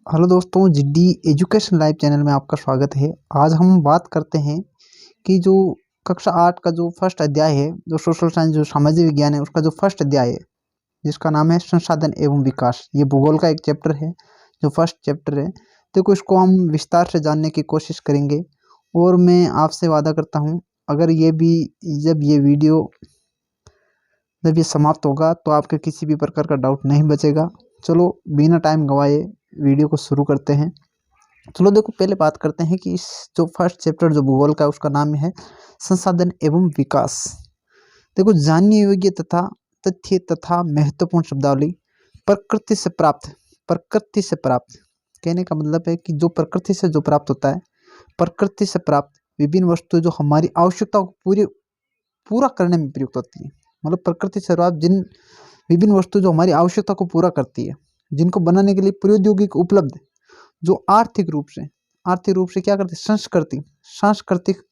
Hello दोस्तों, GD education live channel में आपका स्वागत है। आज हम बात करते हैं कि जो कक्षा 8 का जो फर्स्ट अध्याय है, जो सोशल साइंस जो सामाजिक विज्ञान है, उसका जो फर्स्ट अध्याय है जिसका नाम है संसाधन एवं विकास। ये भूगोल का एक चैप्टर है, जो फर्स्ट चैप्टर है। देखो, इसको हम विस्तार से जानने की कोशिश करेंगे और मैं आपसे वादा करता हूँ, अगर जब ये समाप्त होगा तो आपके किसी भी प्रकार का डाउट नहीं बचेगा। चलो बिना टाइम गवाए वीडियो को शुरू करते हैं। चलो देखो, पहले बात करते हैं कि इस जो फर्स्ट चैप्टर जो भूगोल का, उसका नाम है संसाधन एवं विकास। देखो, जानने योग्य तथा तथ्य तथा महत्वपूर्ण शब्दावली। प्रकृति से प्राप्त कहने का मतलब है कि जो प्रकृति से जो प्राप्त होता है, प्रकृति से प्राप्त विभिन्न वस्तुएं जो हमारी आवश्यकताओं को पूरा करने में प्रयुक्त होती है। मतलब प्रकृति से प्राप्त जिन विभिन्न वस्तु जो हमारी आवश्यकता को पूरा करती है, जिनको बनाने के लिए प्रौद्योगिक उपलब्ध, जो आर्थिक रूप से क्या करते हैं, सांस्कृतिक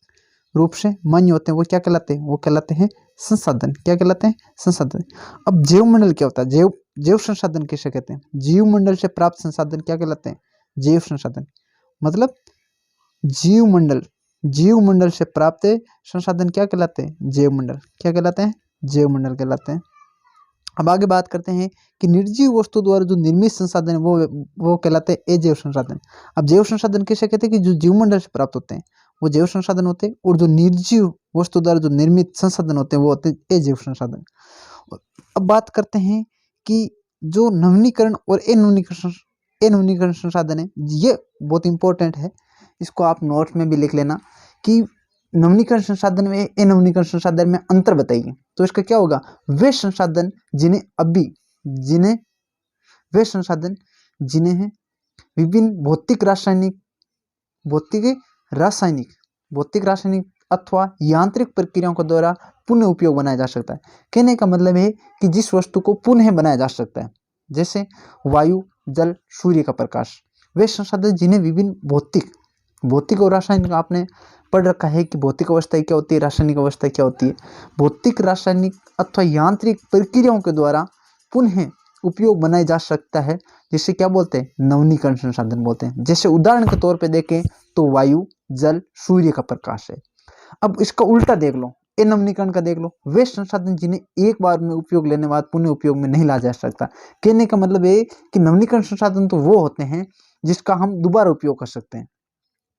रूप से मान्य होते हैं, वो क्या कहलाते हैं? वो कहलाते हैं संसाधन। क्या कहलाते हैं? संसाधन। अब जैव मंडल क्या होता है? जैव संसाधन किसे कहते हैं? जीव मंडल से प्राप्त संसाधन क्या कहलाते हैं? जैव संसाधन। मतलब जीव मंडल से प्राप्त संसाधन क्या कहलाते हैं? जैव मंडल। क्या कहलाते हैं? जैव मंडल कहलाते हैं। अब आगे बात करते हैं कि निर्जीव वस्तु द्वारा जो निर्मित संसाधन है वो कहलाते हैं अजैव संसाधन। अब जैव संसाधन किसे कहते हैं? कि जो जीवमंडल से प्राप्त होते हैं वो जैव संसाधन होते हैं, और जो निर्जीव वस्तु द्वारा जो निर्मित संसाधन होते हैं वो होते हैं अजैव संसाधन। अब बात करते हैं कि जो नवीनीकरण और अनवीनीकरण संसाधन है, ये बहुत इंपॉर्टेंट है। इसको आप नोट्स में भी लिख लेना कि नवीनीकरण संसाधन में अनवीनीकरण संसाधन में अंतर बताइए। तो इसका क्या होगा? वे संसाधन जिन्हें विभिन्न भौतिक रासायनिक अथवा यांत्रिक प्रक्रियाओं के द्वारा पुनः उपयोग बनाया जा सकता है। कहने का मतलब है कि जिस वस्तु को पुनः बनाया जा सकता है, जैसे वायु, जल, सूर्य का प्रकाश, वे संसाधन जिन्हें विभिन्न भौतिक और रासायनिक, आपने पढ़ रखा है कि भौतिक अवस्था क्या होती है, रासायनिक अवस्था क्या होती है। भौतिक, रासायनिक अथवा यांत्रिक प्रक्रियाओं के द्वारा पुनः उपयोग बनाया जा सकता है, जिसे क्या बोलते हैं? नवीनीकरण संसाधन बोलते हैं। जैसे उदाहरण के तौर पे देखें तो वायु, जल, सूर्य का प्रकाश है। अब इसका उल्टा देख लो, नवीनीकरण का देख लो, वे संसाधन जिन्हें एक बार में उपयोग लेने बाद पुनः उपयोग में नहीं लाया जा सकता। कहने का मतलब है कि नवीनीकरण संसाधन तो वो होते हैं जिसका हम दोबारा उपयोग कर सकते हैं,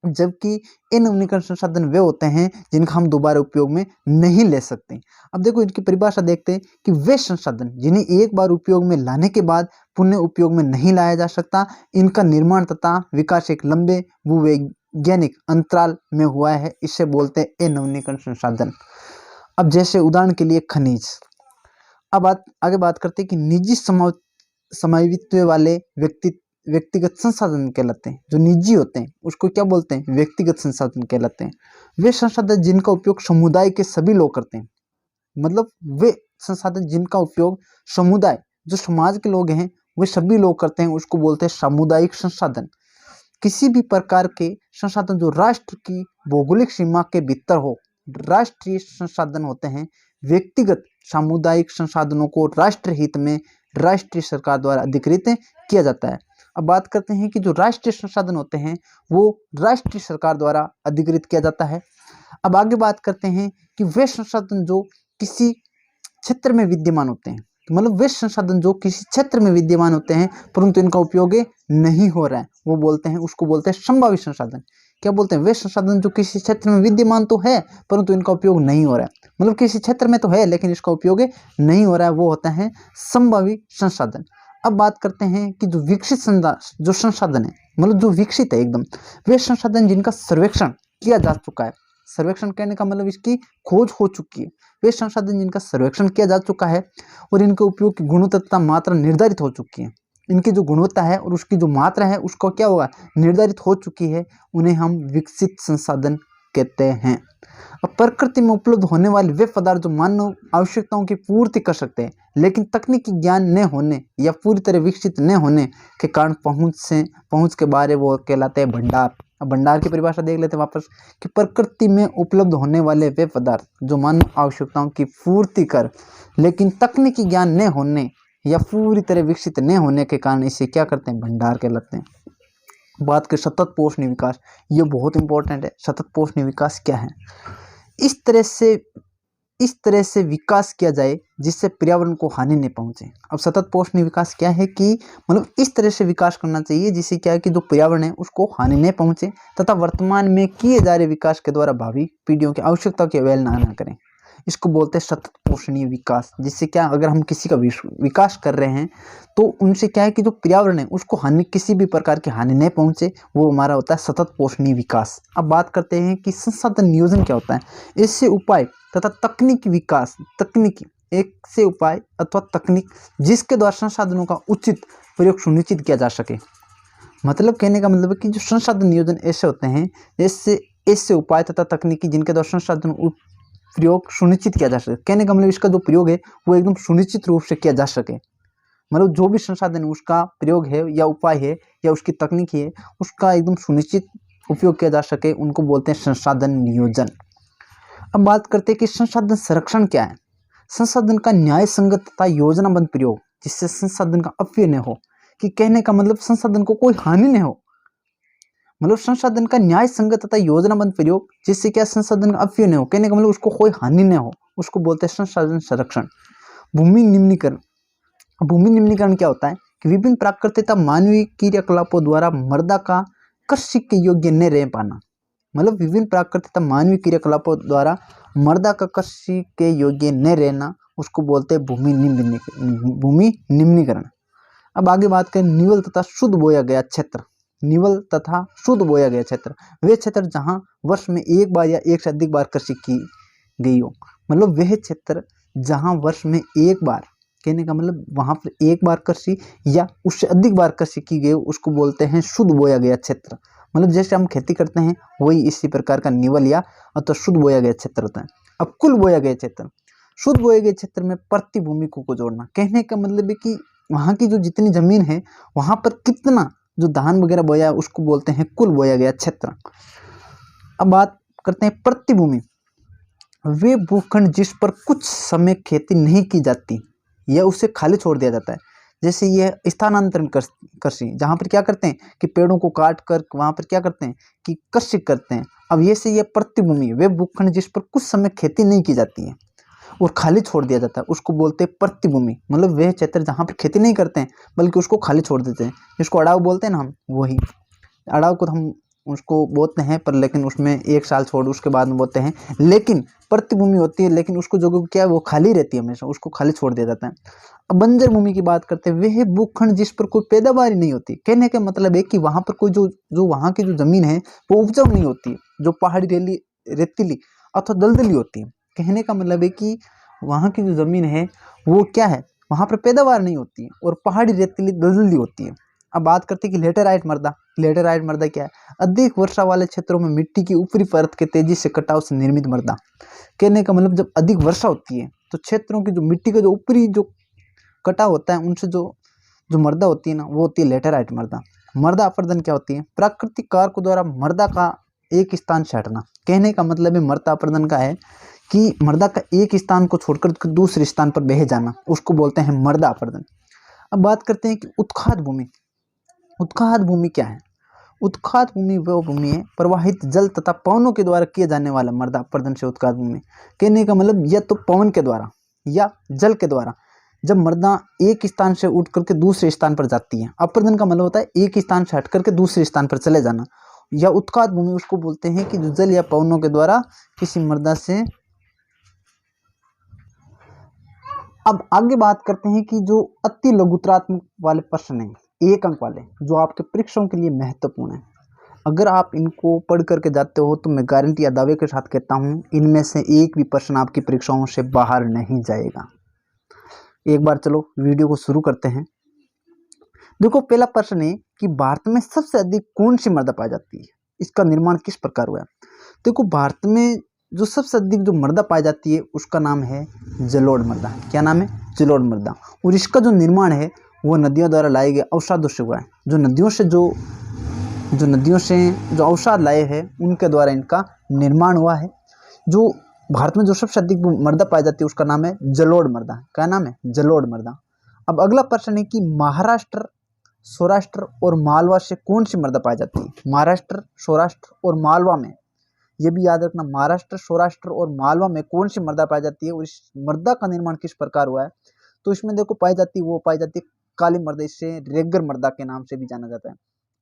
जबकि अनवीनीकरण संसाधन वे होते हैं जिनका हम दोबारा उपयोग में नहीं ले सकते। अब देखो, इनकी परिभाषा देखते हैं कि वे संसाधन जिन्हें एक बार उपयोग में लाने के बाद पुनः उपयोग में नहीं लाया जा सकता, इनका निर्माण तथा विकास एक लंबे भूवैज्ञानिक अंतराल में हुआ है, इसे बोलते हैं अनवीनीकरण संसाधन। अब जैसे उदाहरण के लिए खनिज। अब आगे बात करते हैं कि निजी स्वामित्व वाले व्यक्तिगत संसाधन कहलाते हैं। जो निजी होते हैं उसको क्या बोलते हैं? व्यक्तिगत संसाधन कहलाते हैं। वे संसाधन जिनका उपयोग समुदाय के सभी लोग करते हैं, मतलब वे संसाधन जिनका उपयोग समुदाय, जो समाज के लोग हैं, वे सभी लोग करते हैं, उसको बोलते हैं सामुदायिक संसाधन। किसी भी प्रकार के संसाधन जो राष्ट्र की भौगोलिक सीमा के भीतर हो, राष्ट्रीय संसाधन होते हैं। व्यक्तिगत सामुदायिक संसाधनों को राष्ट्र हित में राष्ट्रीय सरकार द्वारा अधिकृत किया जाता है। अब बात करते हैं कि जो राष्ट्रीय संसाधन होते हैं वो राष्ट्रीय सरकार द्वारा अधिकृत किया जाता है। अब आगे बात करते हैं कि वे संसाधन जो किसी क्षेत्र में विद्यमान होते हैं, मतलब वे संसाधन जो किसी क्षेत्र में विद्यमान होते हैं परंतु इनका उपयोग नहीं हो रहा है, उसको बोलते हैं संभावित संसाधन। क्या बोलते हैं? वे संसाधन जो किसी क्षेत्र में विद्यमान तो है परंतु इनका उपयोग नहीं हो रहा है, मतलब किसी क्षेत्र में तो है लेकिन इसका उपयोग नहीं हो रहा है, वो होता है संभावित संसाधन। अब बात करते हैं कि जो विकसित जो संसाधन है, मतलब जो विकसित है एकदम, वे संसाधन जिनका सर्वेक्षण किया जा चुका है। सर्वेक्षण कहने का मतलब इसकी खोज हो चुकी है। वे संसाधन जिनका सर्वेक्षण किया जा चुका है और इनके उपयोग की गुणवत्ता तथा मात्रा निर्धारित हो चुकी है। इनकी जो गुणवत्ता है और उसकी जो मात्रा है उसको क्या होगा? निर्धारित हो चुकी है, उन्हें हम विकसित संसाधन कहते हैं। अब प्रकृति में उपलब्ध होने वाले वे पदार्थ जो मानव आवश्यकताओं की पूर्ति कर सकते हैं, लेकिन तकनीकी ज्ञान न होने या पूरी तरह विकसित न होने के कारण पहुंच के बारे वो कहलाते हैं भंडार। अब भंडार की परिभाषा देख लेते हैं वापस कि प्रकृति में उपलब्ध होने वाले वे पदार्थ जो मानव आवश्यकताओं की पूर्ति कर, लेकिन तकनीकी ज्ञान न होने या पूरी तरह विकसित न होने के कारण इसे क्या करते हैं? भंडार कहलाते हैं। बात करें सतत पोषणीय विकास, ये बहुत इंपॉर्टेंट है। सतत पोषणीय विकास क्या है? इस तरह से विकास किया जाए जिससे पर्यावरण को हानि नहीं पहुंचे। अब सतत पोषणीय विकास क्या है कि मतलब इस तरह से विकास करना चाहिए जिससे क्या है कि जो पर्यावरण है उसको हानि नहीं पहुंचे तथा वर्तमान में किए जा रहे विकास के द्वारा भावी पीढ़ियों की आवश्यकता की अवहेलना न करें। इसको बोलते हैं सतत पोषणीय विकास। जिससे क्या, अगर हम किसी का विकास कर रहे हैं तो उनसे क्या है कि जो पर्यावरण है उसको हानि, किसी भी प्रकार की हानि नहीं पहुंचे, वो हमारा होता है सतत पोषणीय विकास। अब बात करते हैं कि संसाधन नियोजन क्या होता है। इससे उपाय तथा तकनीकी विकास, तकनीकी एक से उपाय अथवा तकनीक जिसके द्वारा संसाधनों का उचित प्रयोग सुनिश्चित किया जा सके। मतलब कहने का मतलब है कि जो संसाधन नियोजन ऐसे होते हैं ऐसे उपाय तथा तकनीकी जिनके द्वारा संसाधन प्रयोग सुनिश्चित किया जा सके। कहने का मतलब इसका जो प्रयोग है वो एकदम सुनिश्चित रूप से किया जा सके। मतलब जो भी संसाधन उसका प्रयोग है या उपाय है या उसकी तकनीक है उसका एकदम सुनिश्चित उपयोग किया जा सके, उनको बोलते हैं संसाधन नियोजन। अब बात करते हैं कि संसाधन संरक्षण क्या है। संसाधन का न्याय संगत तथा योजनाबद्ध प्रयोग जिससे संसाधन का अपव्यय न हो। कि कहने का मतलब संसाधन को कोई हानि न हो, मतलब संसाधन का न्याय संगत तथा योजनाबद्ध प्रयोग जिससे क्या संसाधन का अपव्यय न हो। कहने का मतलब उसको कोई हानि न हो, उसको बोलते हैं संसाधन संरक्षण। भूमि निम्नीकरण। भूमि निम्नीकरण क्या होता है कि विभिन्न प्राकृतिक तथा मानवीय क्रियाकलापों द्वारा मृदा का कृषि के योग्य न रह पाना। मतलब विभिन्न प्राकृतिक तथा मानवीय क्रियाकलापों द्वारा मृदा का कृषि के योग्य न रहना, उसको बोलते हैं भूमि निम्नीकरण। अब आगे बात करें निवल तथा शुद्ध बोया गया क्षेत्र। निवल तथा शुद्ध बोया गया क्षेत्र वे क्षेत्र जहां वर्ष में एक बार या एक से अधिक बार कृषि की गई हो। मतलब वह क्षेत्र जहां वर्ष में एक बार, कहने का मतलब वहां पर एक बार कृषि या उससे अधिक बार कृषि की गई, उसको बोलते हैं शुद्ध बोया गया क्षेत्र। मतलब जैसे हम खेती करते हैं वही इसी प्रकार का निवल या तो शुद्ध बोया गया क्षेत्र होता है। अब कुल बोया गया क्षेत्र, शुद्ध बोए गए क्षेत्र में प्रति भूमि को जोड़ना। कहने का मतलब है कि वहाँ की जो जितनी जमीन है वहाँ पर कितना जो धान वगैरह बोया है उसको बोलते हैं कुल बोया गया क्षेत्र। अब बात करते हैं प्रति भूमि। वे भूखंड जिस पर कुछ समय खेती नहीं की जाती या उसे खाली छोड़ दिया जाता है, जैसे ये स्थानांतरण कृषि, जहाँ पर क्या करते हैं कि पेड़ों को काट कर वहाँ पर क्या करते हैं कि कृषि करते हैं। अब ये से ये प्रतिभूमि, वे भूखंड जिस पर कुछ समय खेती नहीं की जाती है और खाली छोड़ दिया जाता है, उसको बोलते हैं प्रतिभूमि। मतलब वह क्षेत्र जहाँ पर खेती नहीं करते हैं बल्कि उसको खाली छोड़ देते हैं, जिसको अड़ाव बोलते हैं ना हम, वही अड़ाव को हम उसको बोलते हैं, पर लेकिन उसमें एक साल छोड़ उसके बाद में बोलते हैं। लेकिन प्रतिभूमि होती है लेकिन उसको जो क्या है वो खाली रहती है, हमेशा उसको खाली छोड़ दिया जाता है। अब बंजर भूमि की बात करते हैं, वह भूखंड जिस पर कोई पैदावार नहीं होती। कहने का मतलब है कि वहाँ पर कोई जो वहाँ की जो जमीन है वो उपजाऊ नहीं होती, जो पहाड़ी रेतीली अथवा दलदली होती है। कहने का मतलब है कि वहाँ की जो जमीन है वो क्या है, वहाँ पर पैदावार नहीं होती है और पहाड़ी रेतीली दलदली होती है। अब बात करते हैं कि लेटेराइट मृदा। लेटेराइट मृदा क्या है, अधिक वर्षा वाले क्षेत्रों में मिट्टी की ऊपरी परत के तेजी से कटाव से निर्मित मृदा। कहने का मतलब जब अधिक वर्षा होती है तो क्षेत्रों की जो मिट्टी का जो ऊपरी जो कटाव होता है उनसे जो मृदा होती है ना वो होती है लेटेराइट मृदा। मृदा अपरदन क्या होती है, प्राकृतिक कारकों द्वारा मृदा का एक स्थान से हटना। कहने का मतलब है मृदा अपरदन का है कि मृदा का एक स्थान को छोड़कर दूसरे स्थान पर बह जाना, उसको बोलते हैं मृदा अपरदन। अब बात करते हैं कि उत्खात भूमि। उत्खात भूमि क्या है, उत्खात भूमि वह भूमि है प्रवाहित जल तथा पवनों के द्वारा किए जाने वाला मृदा अपरदन से उत्खात भूमि। कहने का मतलब या तो पवन के द्वारा या जल के द्वारा जब मृदा एक स्थान से उठ करके दूसरे स्थान पर जाती है। अपरदन का मतलब होता है एक स्थान से हट करके दूसरे स्थान पर चले जाना। या उत्खात भूमि उसको बोलते हैं कि जो जल या पवनों के द्वारा किसी मृदा से। अब आगे बात करते हैं कि जो अति लघुत्रात्मक वाले प्रश्न हैं, एक अंक वाले, जो आपके परीक्षाओं के लिए महत्वपूर्ण है। अगर आप इनको पढ़ करके जाते हो तो मैं गारंटी या दावे के साथ कहता हूँ इनमें से एक भी प्रश्न आपकी परीक्षाओं से बाहर नहीं जाएगा। एक बार चलो वीडियो को शुरू करते हैं। देखो पहला प्रश्न है कि भारत में सबसे अधिक कौन सी मृदा पाई जाती है, इसका निर्माण किस प्रकार हुआ है। देखो भारत में जो सबसे अधिक जो मृदा पाई जाती है उसका नाम है जलोढ़ मृदा। क्या नाम है, जलोढ़ मृदा। और इसका जो निर्माण है वो नदियों द्वारा लाए गए अवसादों से हुआ है। जो नदियों से जो अवसाद लाए हैं उनके द्वारा इनका निर्माण हुआ है। जो भारत में जो सबसे अधिक मृदा पाई जाती है उसका नाम है जलोढ़ मृदा। क्या नाम है, जलोढ़ मृदा। अब अगला प्रश्न है कि महाराष्ट्र सौराष्ट्र और मालवा से कौन सी मृदा पाई जाती है? महाराष्ट्र, सौराष्ट्र और मालवा में, ये भी याद रखना, महाराष्ट्र, सौराष्ट्र और मालवा में कौन सी मृदा पाई जाती है और इस मृदा का निर्माण किस प्रकार हुआ है? तो इसमें देखो पाई जाती है, वो पाई जाती है काली मृदा, इससे रेगर मृदा के नाम से भी जाना जाता है।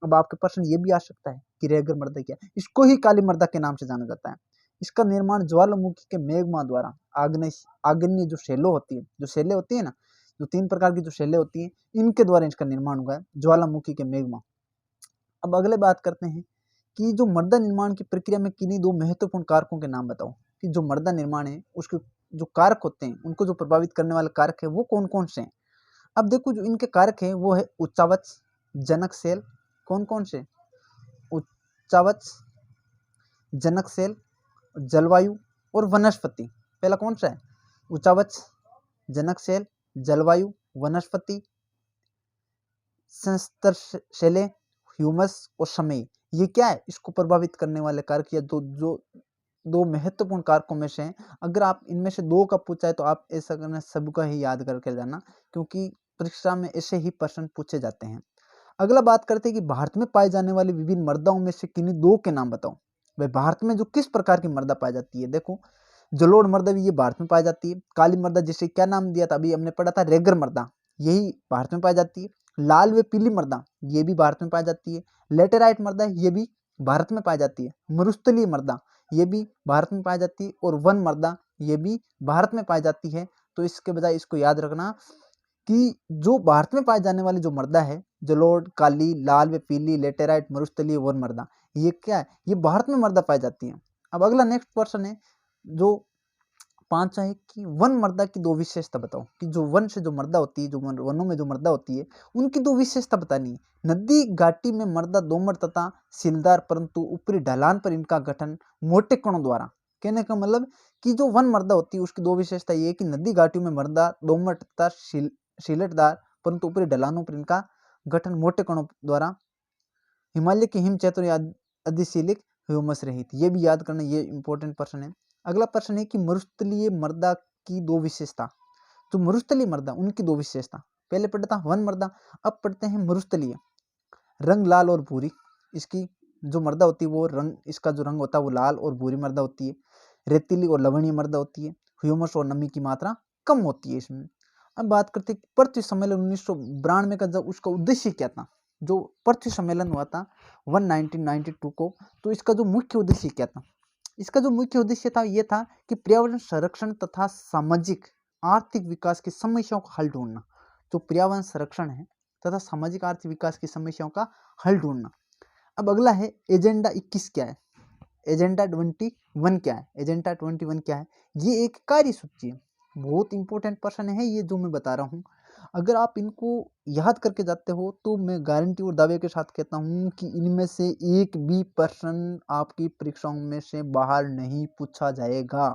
अब आपके प्रश्न ये भी आ सकता है कि रेगर मृदा क्या है? इसको ही काली मृदा के नाम से जाना जाता है। इसका निर्माण ज्वालामुखी के मैग्मा द्वारा, आग्नेय जो शैलो होती है, जो शैले होती है ना, जो 3 प्रकार की जो शैले होती हैं, इनके द्वारा इसका निर्माण हुआ है, ज्वालामुखी के मैग्मा। अब अगले बात करते हैं कि जो मृदा निर्माण की प्रक्रिया में किन्हीं 2 महत्वपूर्ण कारकों के नाम बताओ, कि जो मृदा निर्माण है उसके जो कारक होते हैं, उनको जो प्रभावित करने वाले कारक है वो कौन-कौन से हैं? अब देखो जो इनके कारक हैं वो है उच्चावच, जनक सेल, कौन-कौन से? उच्चावच, जनक सेल, जलवायु और वनस्पति। पहला कौन सा है? उच्चावच, जनक सेल, जलवायु, वनस्पति, संस्तर शैले, ह्यूमस और समय। ये क्या है? इसको प्रभावित करने वाले कारक या जो 2 महत्वपूर्ण कारकों में से हैं। अगर आप इनमें से 2 का पूछा है तो आप ऐसा करना, सबका ही याद करके जाना, क्योंकि परीक्षा में ऐसे ही प्रश्न पूछे जाते हैं। अगला बात करते हैं कि भारत में पाए जाने वाली विभिन्न मृदाओं में से किन्हीं 2 के नाम बताओ। भाई भारत में जो किस प्रकार की मृदा पाई जाती है? देखो जलोढ़ मृदा भी ये भारत में पाई जाती है। काली मृदा, जिसे क्या नाम दिया था अभी हमने पढ़ा था, रेगर मृदा, यही भारत में पाई जाती है। लाल व पीली मृदा ये भी भारत में पाई जाती है। लेटेराइट मृदा ये भी भारत में पाई जाती है। मरुस्थलीय मृदा ये भी भारत में पाई जाती है और वन मृदा ये भी भारत में पाई जाती है। तो इसके बजाय इसको याद रखना कि जो भारत में पाए जाने वाली जो मृदा है, जलोढ़, काली, लाल व पीली, लेटेराइट, मरुस्थलीय, वन मृदा, ये क्या है? ये भारत में मृदा पाई जाती है। अब अगला नेक्स्ट क्वेश्चन है जो 5 है कि वन मृदा की 2 विशेषता बताओ, कि जो वन से जो मृदा होती है, जो वनों में जो मृदा होती है, उनकी 2 विशेषता बतानी है। नदी घाटी में मृदा दोमट तथा सीलदार, परंतु ऊपरी ढलान पर इनका गठन मोटे कणों द्वारा। कहने का मतलब कि जो वन मृदा होती है उसकी 2 विशेषता ये है कि नदी घाटियों में मृदा दोमट तथा सीलटदार, परंतु ऊपरी ढलानों पर इनका गठन मोटे कणों द्वारा। हिमालय के हिम क्षेत्र या अधिशीलिक ह्यूमस रहित, ये भी याद करना, ये इंपॉर्टेंट प्रश्न है। अगला प्रश्न है कि मरुस्थलीय मृदा की 2 विशेषता। जो मरुस्थलीय मृदा उनकी 2 विशेषता, पहले पढ़ा था वन मृदा, अब पढ़ते हैं मरुस्थलीय। रंग लाल और भूरी, इसकी जो मृदा होती है वो रंग, इसका जो रंग होता है वो लाल और भूरी मृदा होती है। रेतीली और लवणीय मृदा होती है। ह्यूमस और नमी की मात्रा कम होती है इसमें। अब बात करते हैं पृथ्वी सम्मेलन 1992 का, जब उसका उद्देश्य क्या था? जो पृथ्वी सम्मेलन हुआ था 1992 को, तो इसका जो मुख्य उद्देश्य क्या था? इसका जो मुख्य उद्देश्य था ये था कि पर्यावरण संरक्षण तथा सामाजिक आर्थिक विकास की समस्याओं का हल ढूंढना। जो पर्यावरण संरक्षण है तथा सामाजिक आर्थिक विकास की समस्याओं का हल ढूंढना। अब अगला है एजेंडा 21 क्या है? एजेंडा 21 क्या है? एजेंडा 21 क्या है? ये एक कार्यसूची है। बहुत इंपॉर्टेंट प्रश्न है ये जो मैं बता रहा हूँ। अगर आप इनको याद करके जाते हो तो मैं गारंटी और दावे के साथ कहता हूँ कि इनमें से एक भी प्रश्न आपकी परीक्षाओं में से बाहर नहीं पूछा जाएगा।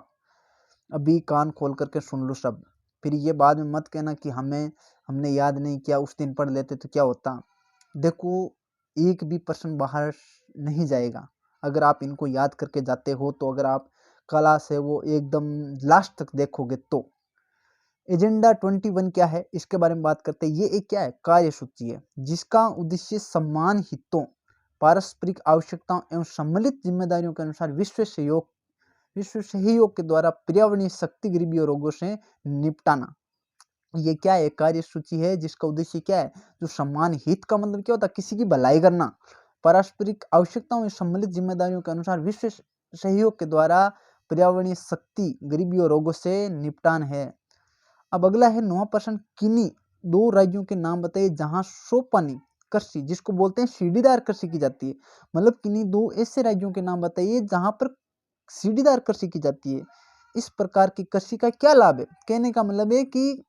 अभी कान खोल करके सुन लो सब, फिर ये बाद में मत कहना कि हमने याद नहीं किया, उस दिन पढ़ लेते तो क्या होता। देखो एक भी प्रश्न बाहर नहीं जाएगा अगर आप इनको याद करके जाते हो। तो अगर आप कला से वो एकदम लास्ट तक देखोगे तो। एजेंडा 21 क्या है इसके बारे में बात करते हैं। ये एक क्या है? कार्यसूची है जिसका उद्देश्य सम्मान हितों, पारस्परिक आवश्यकताओं एवं सम्मिलित जिम्मेदारियों के अनुसार विश्व सहयोग के द्वारा पर्यावरणीय शक्ति, गरीबी और रोगों से निपटाना। ये क्या है? कार्यसूची है जिसका उद्देश्य क्या है? जो सम्मान हित का मतलब क्या होता है? किसी की भलाई करना। पारस्परिक आवश्यकताओं एवं सम्मिलित जिम्मेदारियों के अनुसार विश्व सहयोग के द्वारा पर्यावरणीय शक्ति, गरीबी और रोगों से निपटान है। अब अगला है 9वां प्रश्न, किन्हीं 2 राज्यों के नाम बताइए जहां सोपानी कृषि, जिसको बोलते हैं सीढ़ीदार कृषि की जाती है। मतलब किन्हीं 2 ऐसे राज्यों के नाम बताइए जहां पर सीढ़ीदार कृषि की जाती है। इस प्रकार की कृषि का क्या लाभ है? कहने का मतलब है कि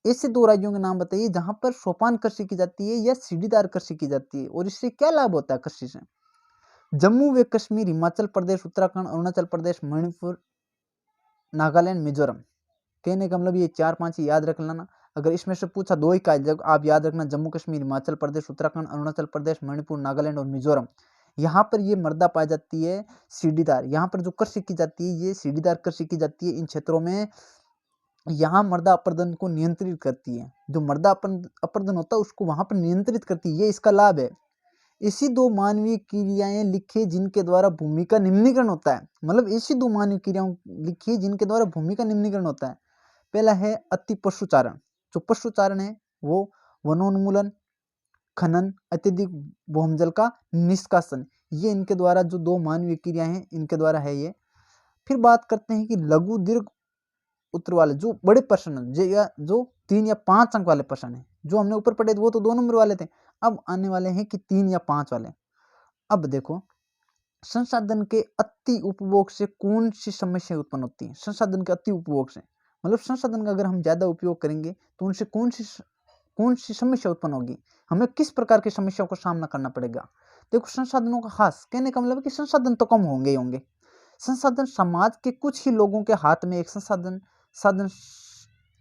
ऐसे 2 राज्यों के नाम बताइए जहां पर सोपान कृषि की जाती है या सीढ़ीदार कृषि की जाती है और इससे क्या लाभ होता है कृषि से। जम्मू व कश्मीर, हिमाचल प्रदेश, उत्तराखंड, अरुणाचल प्रदेश, मणिपुर, नागालैंड, मिजोरम। कहने का मतलब ये 4-5 याद रख लेना। अगर इसमें से पूछा 2 ही का जब आप याद रखना, जम्मू कश्मीर, हिमाचल प्रदेश, उत्तराखंड, अरुणाचल प्रदेश, मणिपुर, नागालैंड और मिजोरम। यहाँ पर ये मृदा पाई जाती है सीढ़ीदार। यहाँ पर जो कृषि की जाती है ये सीढ़ीदार कृषि की जाती है। इन क्षेत्रों में यहाँ मृदा अपरदन को नियंत्रित करती है। जो मृदा अपरदन होता है उसको वहां पर नियंत्रित करती है, ये इसका लाभ है। ऐसी दो मानवीय क्रियाएं लिखिए जिनके द्वारा भूमि का निम्नीकरण होता है। मतलब ऐसी दो मानवीय क्रियाएं लिखिए जिनके द्वारा भूमि का निम्नीकरण होता है। पहला है अति पशुचारण। जो पशुचारण है वो वनोन्मूलन, खनन, अत्यधिक भूमजल का निष्कासन, ये इनके द्वारा जो दो मानवीय क्रियाएं हैं इनके द्वारा है ये। फिर बात करते हैं कि लघु दीर्घ उत्तर वाले जो बड़े प्रश्न जो 3 या 5 अंक वाले प्रश्न है, जो हमने ऊपर पढ़े वो तो 2 नंबर वाले थे। अब आने वाले हैं कि 3 या 5 वाले। अब देखो, संसाधन के अति उपभोग से कौन सी समस्या उत्पन्न होती है? संसाधन के अति उपभोग से मतलब संसाधन का अगर हम ज्यादा उपयोग करेंगे तो उनसे कौन सी समस्या उत्पन्न होगी, हमें किस प्रकार की समस्याओं का सामना करना पड़ेगा? देखो, संसाधनों का ह्रास कहने का मतलब कि संसाधन तो कम होंगे ही होंगे। संसाधन समाज के कुछ ही लोगों के हाथ में, एक संसाधन साधन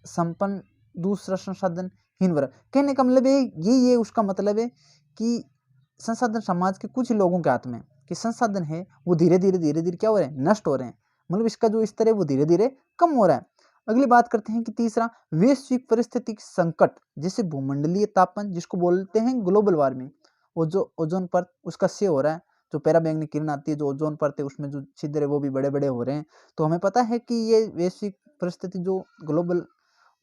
संपन्न, दूसरा संसाधनहीन वर्ग। कहने का मतलब है ये उसका मतलब है कि संसाधन समाज के कुछ ही लोगों के हाथ में, कि संसाधन है वो धीरे धीरे क्या हो रहे हैं, नष्ट हो रहे हैं। मतलब इसका जो स्तर है वो धीरे धीरे कम हो रहा है। अगली बात करते हैं कि तीसरा, वैश्विक परिस्थितिक संकट, जैसे भूमंडलीय तापमान जिसको बोलते हैं ग्लोबल वार्मिंग, वो जो ओजोन परत उसका क्षय हो रहा है, जो पैराबैंगनी किरण आती है, जो ओजोन परत है उसमें जो छिद्र है वो भी बड़े बड़े हो रहे हैं। तो हमें पता है कि ये वैश्विक परिस्थिति जो ग्लोबल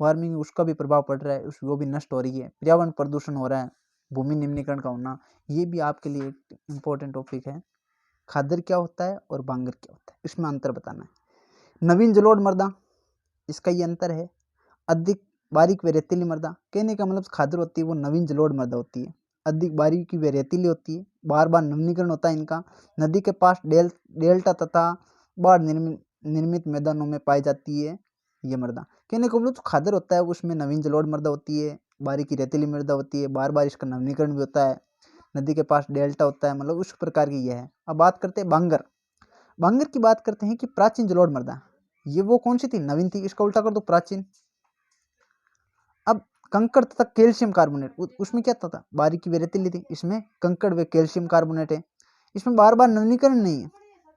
वार्मिंग उसका भी प्रभाव पड़ रहा है, वो भी नष्ट हो रही है। पर्यावरण प्रदूषण हो रहा है, भूमि निम्नीकरण का होना, ये भी आपके लिए एक इम्पोर्टेंट टॉपिक है। खादर क्या होता है और बांगर क्या होता है, इसमें अंतर बताना है। नवीन जलोढ़ मृदा, इसका ये अंतर है। अधिक बारीक व रेतीली मृदा, कहने का मतलब खादर होती है वो नवीन जलोढ़ मृदा होती है, अधिक बारीक व रेतीली होती है, बार बार नवीनीकरण होता है इनका, नदी के पास डेल्टा तथा बाढ़ निर्मित मैदानों में पाई जाती है ये मृदा। कहने का मतलब जो खादर होता है उसमें नवीन जलोढ़ मृदा होती है, बारीकी रेतीली मृदा होती है, बार बार इसका नवीनीकरण भी होता है, नदी के पास डेल्टा होता है, मतलब उस प्रकार की यह है। अब बात करते हैं बांगर। बांगर की बात करते हैं कि प्राचीन जलोढ़ मृदा, ये वो कौन सी थी, नवीन थी, इसका उल्टा कर दो प्राचीन। अब कंकड़ तथा कैल्शियम कार्बोनेट, उसमें क्या था, बारीकी व रेतीली थी, इसमें कंकड़ व कैल्शियम कार्बोनेट है, इसमें बार बार नवीनीकरण नहीं है,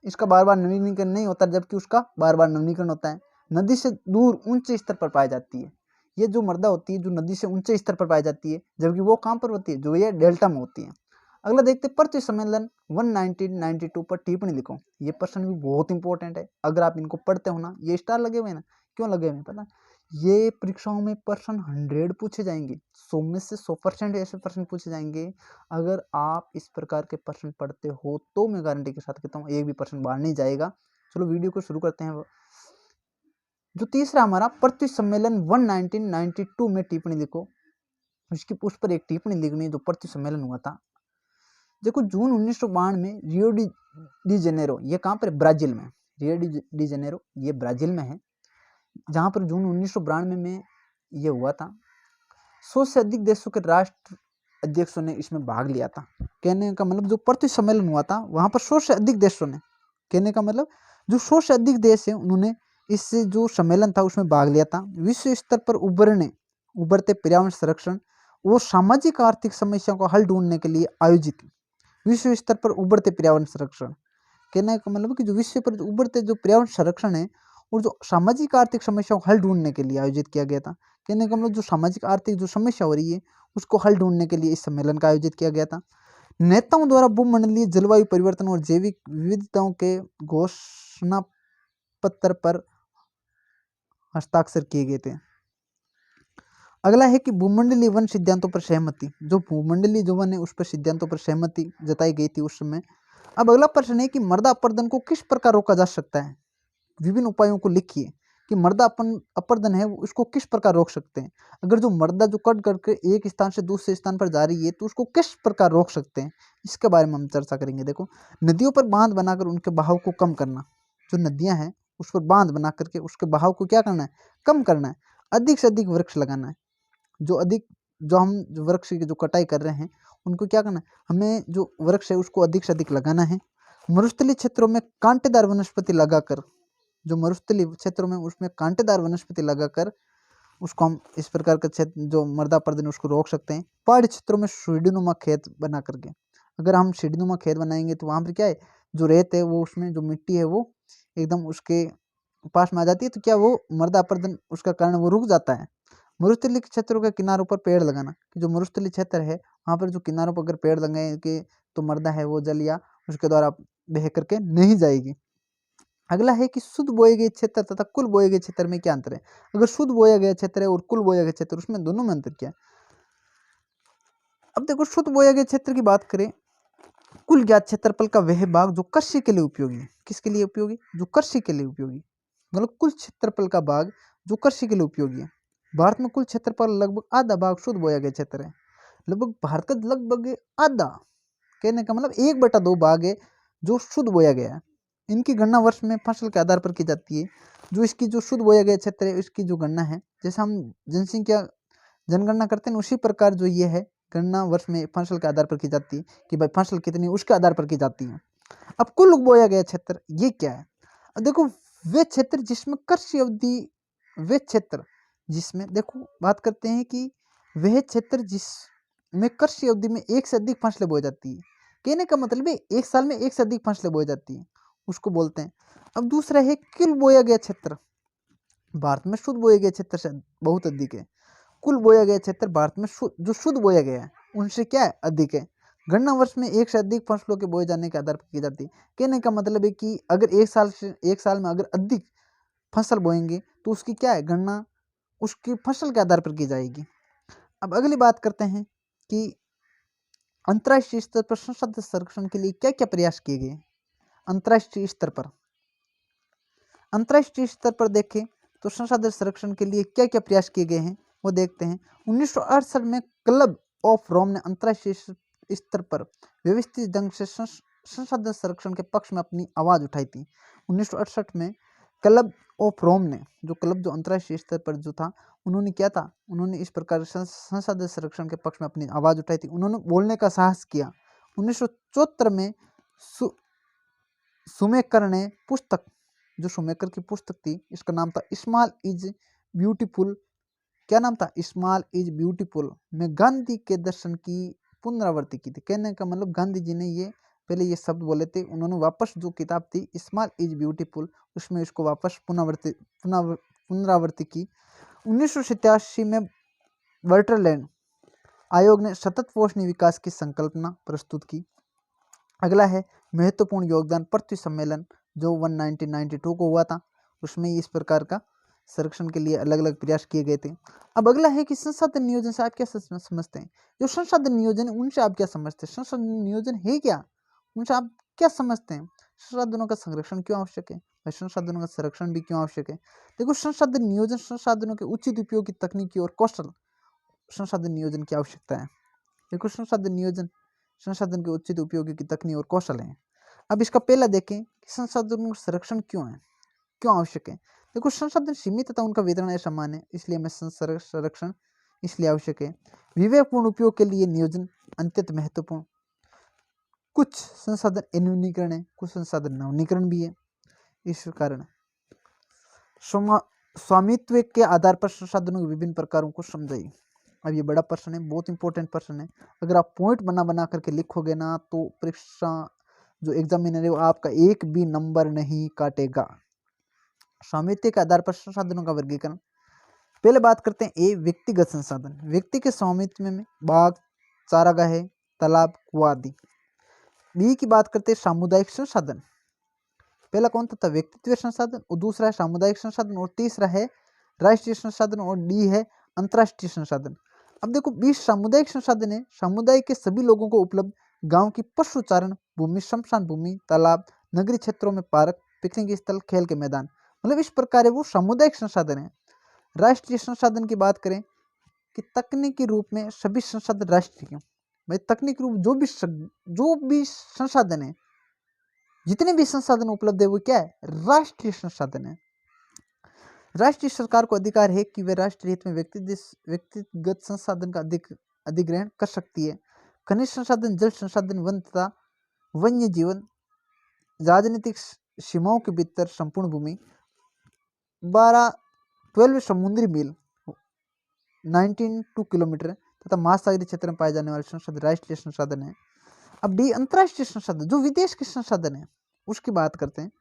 इसका बार बार नवीनीकरण नहीं होता, जबकि उसका बार बार नवीनीकरण होता है। नदी से दूर ऊंचे स्तर पर पाई जाती है, ये जो मृदा होती है जो नदी से ऊंचे स्तर पर पाई जाती है, जबकि वो कहाँ पर होती है, जो ये डेल्टा में होती है। अगला देखते हैं, पृथ्वी सम्मेलन 1992 पर टिप्पणी लिखो। ये प्रश्न भी बहुत इंपॉर्टेंट है, अगर आप इनको पढ़ते हो ना, ये स्टार लगे हुए हैं ना, क्यों लगे हुए हैं पता, ये परीक्षाओं में प्रश्न 100 पूछे जाएंगे, 100 में से 100% ऐसे प्रश्न पूछे जाएंगे। अगर आप इस प्रकार के प्रश्न पढ़ते हो तो मैं गारंटी के साथ कहता हूँ एक भी प्रश्न बाहर नहीं जाएगा। चलो वीडियो को शुरू करते हैं। जो तीसरा हमारा, पृथ्वी सम्मेलन 1992 में टिप्पणी लिखो, उस पर एक टिप्पणी लिखनी है जो पृथ्वी सम्मेलन हुआ था। देखो, जून 1992 में रियो डी जेनेरो, ये कहाँ पर, ब्राजील में, रियो डी जेनेरो ये ब्राजील में है, जहाँ पर जून 1992 में ये हुआ था। 100 से अधिक देशों के राष्ट्र अध्यक्षों ने इसमें भाग लिया था। कहने का मतलब जो पृथ्वी सम्मेलन हुआ था वहाँ पर 100 से अधिक देशों ने, कहने का मतलब जो 100 से अधिक देश है उन्होंने इस जो सम्मेलन था उसमें भाग लिया था। विश्व स्तर पर उभरते पर्यावरण संरक्षण वो सामाजिक आर्थिक समस्याओं का हल ढूंढने के लिए आयोजित विश्व स्तर पर उभरते पर्यावरण संरक्षण, कहने का मतलब कि जो विश्व पर उभरते जो पर्यावरण संरक्षण है और जो सामाजिक आर्थिक समस्याओं को हल ढूंढने के लिए आयोजित किया गया था। कहने का मतलब जो सामाजिक आर्थिक जो समस्या हो रही है उसको हल ढूंढने के लिए इस सम्मेलन का आयोजित किया गया था। नेताओं द्वारा भूमंडलीय जलवायु परिवर्तन और जैविक विविधताओं के घोषणा पत्र पर हस्ताक्षर किए गए थे। अगला है कि भूमंडलीय वन सिद्धांतों पर सहमति, जो भूमंडलीय जो वन है उस पर सिद्धांतों पर सहमति जताई गई थी उस समय। अब अगला प्रश्न है कि मृदा अपरदन को किस प्रकार रोका जा सकता है, विभिन्न उपायों को लिखिए कि मृदा अपरदन है उसको किस प्रकार रोक सकते हैं। अगर जो मृदा जो कट करके एक स्थान से दूसरे स्थान पर जा रही है तो उसको किस प्रकार रोक सकते हैं, इसके बारे में हम चर्चा करेंगे। देखो, नदियों पर बांध बनाकर उनके बहाव को कम करना, जो नदियां हैं उस पर बांध बना करके उसके बहाव को क्या करना है, कम करना है। अधिक से अधिक वृक्ष लगाना है, जो हम जो वृक्ष की जो कटाई कर रहे हैं उनको क्या करना है, हमें जो वृक्ष है उसको अधिक से अधिक लगाना है। मरुस्थलीय क्षेत्रों में कांटेदार वनस्पति लगाकर, जो मरुस्थलीय क्षेत्रों में उसमें कांटेदार वनस्पति लगाकर उसको हम इस प्रकार का क्षेत्र जो मृदा अपरदन उसको रोक सकते हैं। पहाड़ी क्षेत्रों में सीढ़ीनुमा खेत बना करके, अगर हम सीढ़ीनुमा खेत बनाएंगे तो वहाँ पर क्या है, जो रेत है वो उसमें जो मिट्टी है वो एकदम उसके पास में आ जाती है तो क्या वो मृदा अपरदन उसका कारण वो रुक जाता है। मरुस्थलीय क्षेत्रों के किनारों पर पेड़ लगाना, कि जो मरुस्थलीय क्षेत्र है वहाँ पर जो किनारों पर अगर पेड़ लगाएंगे तो मृदा है वो जल या उसके द्वारा बह करके नहीं जाएगी। अगला है कि शुद्ध बोए गए क्षेत्र तथा कुल बोए गए क्षेत्र में क्या अंतर है। अगर शुद्ध बोया गया क्षेत्र है और कुल बोया गया क्षेत्र, उसमें दोनों में अंतर क्या है। अब देखो शुद्ध बोया गया क्षेत्र की बात करें, कुल ज्ञात क्षेत्रफल का वह भाग जो कृषि के लिए उपयोगी है। किसके लिए उपयोगी, जो कृषि के लिए उपयोगी, मतलब कुल क्षेत्रफल का भाग जो कृषि के लिए उपयोगी है। भारत में कुल क्षेत्रफल लगभग आधा भाग शुद्ध बोया गया क्षेत्र है। लगभग भारत का लगभग आधा, कहने का मतलब 1/2 भाग है जो शुद्ध बोया गया है। इनकी गणना वर्ष में फसल के आधार पर की जाती है। जो इसकी जो शुद्ध बोया गया क्षेत्र है इसकी जो गणना है, जैसे हम जनसंख्या जनगणना करते हैं उसी प्रकार जो ये है गणना वर्ष में फसल के आधार पर की जाती है कि भाई फसल कितनी उसके आधार पर की जाती है। अब कुल बोया गया क्षेत्र ये क्या है। अब देखो वे क्षेत्र जिसमें कृषि अवधि, वे क्षेत्र जिसमें देखो बात करते हैं कि वह क्षेत्र जिसमें कृषि अवधि में एक से अधिक फसलें बोई जाती है। कहने का मतलब है एक साल में एक से अधिक फसलें बोई जाती है, उसको बोलते हैं। अब दूसरा है कुल बोया गया क्षेत्र। भारत में शुद्ध बोया गया क्षेत्र से बहुत अधिक है। कुल बोया गया क्षेत्र भारत में जो शुद्ध बोया गया है उनसे क्या है, अधिक है। गणना वर्ष में एक से अधिक फसलों के बोए जाने के आधार पर की जाती है। कहने का मतलब है कि अगर एक साल में अगर अधिक फसल बोएंगे तो उसकी क्या है गणना उसकी फसल के आधार पर की जाएगी। अब अगली बात करते हैं कि अंतर्राष्ट्रीय स्तर पर संसाधन संरक्षण के लिए क्या क्या प्रयास किए गए। अंतर्राष्ट्रीय स्तर पर, अंतर्राष्ट्रीय स्तर पर देखें तो संसाधन संरक्षण के लिए क्या क्या प्रयास किए गए हैं वो देखते हैं। 1968 में क्लब ऑफ रोम ने अंतर्राष्ट्रीय स्तर पर व्यवस्थित ढंग से संसाधन संरक्षण के पक्ष में अपनी आवाज उठाई थी। 1968 में क्लब ऑफ रोम ने, जो क्लब जो अंतर्राष्ट्रीय स्तर पर जो था, उन्होंने क्या था, उन्होंने इस प्रकार संसाधन संरक्षण के पक्ष में अपनी आवाज उठाई थी, उन्होंने बोलने का साहस किया। 1974 में सुमेकर ने पुस्तक, जो सुमेकर की पुस्तक थी इसका नाम था स्मॉल इज ब्यूटीफुल, क्या नाम था, स्मॉल इज ब्यूटीफुल, में गांधी के दर्शन की पुनरावृत्ति की थी। कहने का मतलब गांधी जी ने ये पहले ये शब्द बोले थे, उन्होंने वापस जो किताब थी स्मॉल इज ब्यूटीफुल उसमें इसको वापस पुनरावृत्ति की। 1987 में बर्टरलैंड आयोग ने सतत पोषणीय विकास की संकल्पना प्रस्तुत की। अगला है महत्वपूर्ण योगदान पृथ्वी सम्मेलन जो 1992 को हुआ था, उसमें इस प्रकार का संरक्षण के लिए अलग अलग प्रयास किए गए थे। अब अगला है कि संसाधन नियोजन से आप क्या समझते हैं। जो संसाधन नियोजन है उनसे आप क्या समझते हैं, संसाधन नियोजन है क्या, उनसे आप क्या समझते हैं। संसाधनों का संरक्षण क्यों आवश्यक है, संसाधनों का संरक्षण भी क्यों आवश्यक है। देखो संसाधन नियोजन संसाधनों के उचित उपयोग की तकनीकी और कौशल संसाधन नियोजन की आवश्यकता है। देखो संसाधन नियोजन संसाधन के उचित उपयोग की तकनीक और कौशल है। अब इसका पहला देखें कि संसाधनों का संरक्षण क्यों है, क्यों आवश्यक है। देखो संसाधन सीमित तथा उनका वितरण असमान है, इसलिए हमें संरक्षण इसलिए आवश्यक है। विवेकपूर्ण उपयोग के लिए नियोजन अत्यंत महत्वपूर्ण। कुछ संसाधन न्यूनीकरण है, कुछ संसाधन नवीनीकरण भी है। इस कारण स्वामित्व के आधार पर संसाधनों के विभिन्न प्रकारों को समझाइए। अब ये बड़ा प्रश्न है, बहुत इंपॉर्टेंट प्रश्न है। अगर आप पॉइंट बना करके लिखोगे ना तो परीक्षा जो एग्जामिनर है वो आपका एक भी नंबर नहीं काटेगा। स्वामित्व के आधार पर संसाधनों का वर्गीकरण, पहले बात करते हैं ए व्यक्तिगत संसाधन। व्यक्ति के स्वामित्व में बाग, चारागाह, तालाब, कुआं आदि। बी की बात करते हैं सामुदायिक संसाधन। पहला कौन था व्यक्तित्व संसाधन, और दूसरा है सामुदायिक संसाधन, और तीसरा है राष्ट्रीय संसाधन, और डी है अंतर्राष्ट्रीय संसाधन। अब देखो 20 सामुदायिक संसाधन है, समुदाय के सभी लोगों को उपलब्ध गांव की पशुचारण भूमि, शमशान भूमि, तालाब, नगरीय क्षेत्रों में पार्क, पिकनिक स्थल, खेल के मैदान, मतलब इस प्रकार है वो सामुदायिक संसाधन है। राष्ट्रीय संसाधन की बात करें कि तकनीकी रूप में सभी संसाधन राष्ट्रीय, भाई तकनीकी रूप जो भी संसाधन है, जितने भी संसाधन उपलब्ध है वो क्या है, राष्ट्रीय संसाधन है। राष्ट्रीय सरकार को अधिकार है कि वे राष्ट्रीय हित में व्यक्तिगत संसाधन का अधिग्रहण कर सकती है। खनिज संसाधन, जल संसाधन, वन तथा वन्य जीवन, राजनीतिक सीमाओं के भीतर संपूर्ण भूमि, 12 समुद्री मील 19 किलोमीटर तथा महासागरीय क्षेत्र में पाए जाने वाले संसाधन राष्ट्रीय संसाधन है। अब डी अंतर्राष्ट्रीय संसाधन, जो विदेश के संसाधन है उसकी बात करते हैं।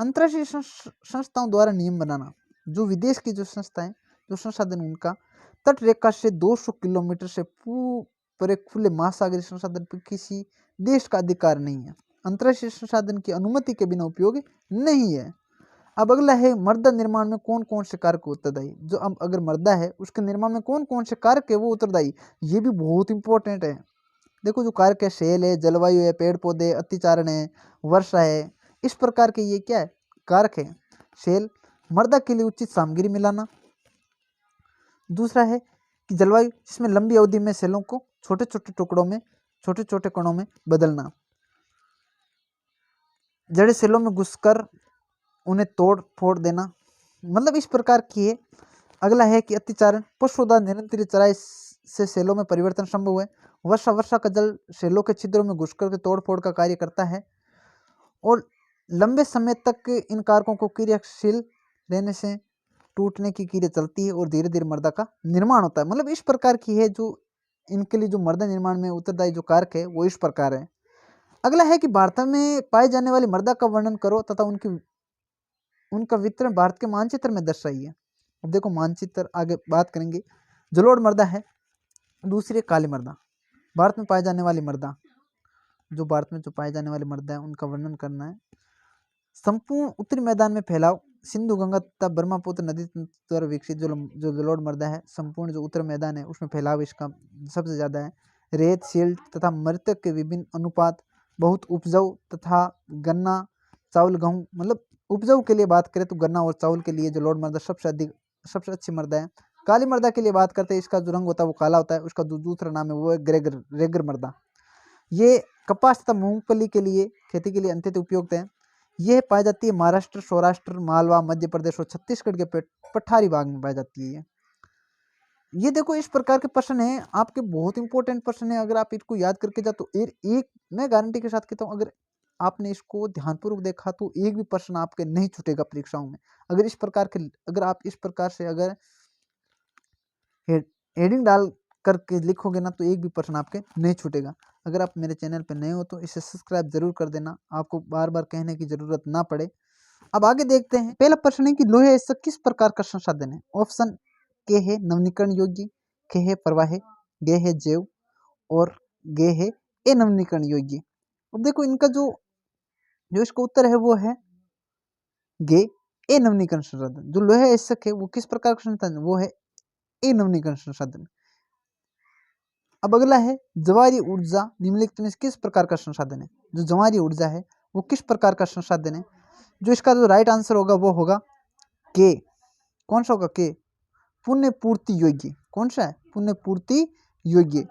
अंतर्राष्ट्रीय संस्थाओं द्वारा नियम बनाना, जो विदेश की जो संस्थाएं, जो संसाधन उनका तट रेखा से 200 किलोमीटर से पूरे खुले महासागरीय संसाधन पर किसी देश का अधिकार नहीं है, अंतर्राष्ट्रीय संसाधन की अनुमति के बिना उपयोग नहीं है। अब अगला है मृदा निर्माण में कौन कौन से कारक उत्तरदायी, जो अब अगर मृदा है उसके निर्माण में कौन कौन से कारक है वो उत्तरदायी, ये भी बहुत इंपॉर्टेंट है। देखो जो कारक है, शैल है, जलवायु है, पेड़ पौधे, अतिचारण है, वर्षा है, इस प्रकार के ये क्या है कारक है। शैल, मृदा के लिए उचित सामग्री मिलाना। दूसरा है कि जलवायु, जिसमें लंबी अवधि में सेलों को छोटे छोटे टुकड़ों में, छोटे छोटे कणों में बदलना, जड़ें सेलों में घुसकर उन्हें तोड़ फोड़ देना, मतलब इस प्रकार की है। अगला है कि अतिचारण, पशुधन निरंतर चराई से सेलों में परिवर्तन संभव है। वर्षा का जल सेलों के छिद्रों में घुसकर के तोड़ फोड़ का कार्य करता है और लंबे समय तक इन कारकों को क्रियाशील रहने से टूटने की क्रिया चलती है और धीरे धीरे मृदा का निर्माण होता है। मतलब इस प्रकार की है जो इनके लिए जो मृदा निर्माण में उत्तरदायी जो कारक है वो इस प्रकार है। अगला है कि भारत में पाई जाने वाली मृदा का वर्णन करो तथा उनका वितरण भारत के मानचित्र में दर्शाइए। अब देखो मानचित्र आगे बात करेंगे। जलोढ़ मृदा है, दूसरी काली मृदा। भारत में पाई जाने वाली मृदा, जो भारत में जो पाई जाने वाली मृदा है उनका वर्णन करना है। संपूर्ण उत्तरी मैदान में फैलाव, सिंधु गंगा तथा ब्रह्मपुत्र नदी द्वारा विकसित जो जलोढ़ मृदा है, संपूर्ण जो उत्तर मैदान है उसमें फैलाव इसका सबसे ज़्यादा है। रेत, सिल्ट तथा मृतक के विभिन्न अनुपात, बहुत उपजाऊ तथा गन्ना, चावल, गेहूँ, मतलब उपजाऊ के लिए बात करें तो गन्ना और चावल के लिए जलोढ़ मृदा सबसे अच्छी मृदा है। काली मृदा के लिए बात करते हैं, इसका जो रंग होता है वो काला होता है, उसका जो दूसरा नाम है वो है रेगर मृदा। ये कपास तथा मूंगफली के लिए खेती के लिए अत्यंत उपयुक्त है। यह पाई जाती है महाराष्ट्र, सौराष्ट्र, मालवा, मध्य प्रदेश और छत्तीसगढ़ के पठारी भाग में पाई जाती है। ये देखो इस प्रकार के प्रश्न है आपके, बहुत इंपॉर्टेंट प्रश्न है। अगर आप इसको याद करके जाओ तो एक मैं गारंटी के साथ कहता हूँ, अगर आपने इसको ध्यानपूर्वक देखा तो एक भी प्रश्न आपके नहीं छूटेगा परीक्षाओं में। अगर इस प्रकार के, अगर आप इस प्रकार से अगर हेडिंग डाल करके लिखोगे ना तो एक भी प्रश्न आपके नहीं छूटेगा। अगर आप मेरे चैनल पर नए हो तो इसे सब्सक्राइब जरूर कर देना, आपको बार बार कहने की जरूरत ना पड़े। अब आगे देखते हैं। पहला प्रश्न है कि लोहे ऐसा किस प्रकार का संसाधन है। ऑप्शन के है नवीनीकरण योग्य, के है प्रवाह, गे है जैव और गे है अनवीनीकरण योग्य। अब देखो इनका जो इसका उत्तर है वो है गे, अनवीनीकरण संसाधन। जो लोहे ऐसा है वो किस प्रकार का संसाधन, वो है अनवीनीकरण संसाधन। अब अगला है ज्वारीय ऊर्जा निम्नलिखित में से किस प्रकार का संसाधन है। जो ज्वारीय ऊर्जा है वो किस प्रकार का संसाधन है। जो इसका जो राइट आंसर होगा वो होगा के। कौन सा होगा के, पुण्य पूर्ति योग्य। कौन सा है, पुण्य पूर्ति योग्य।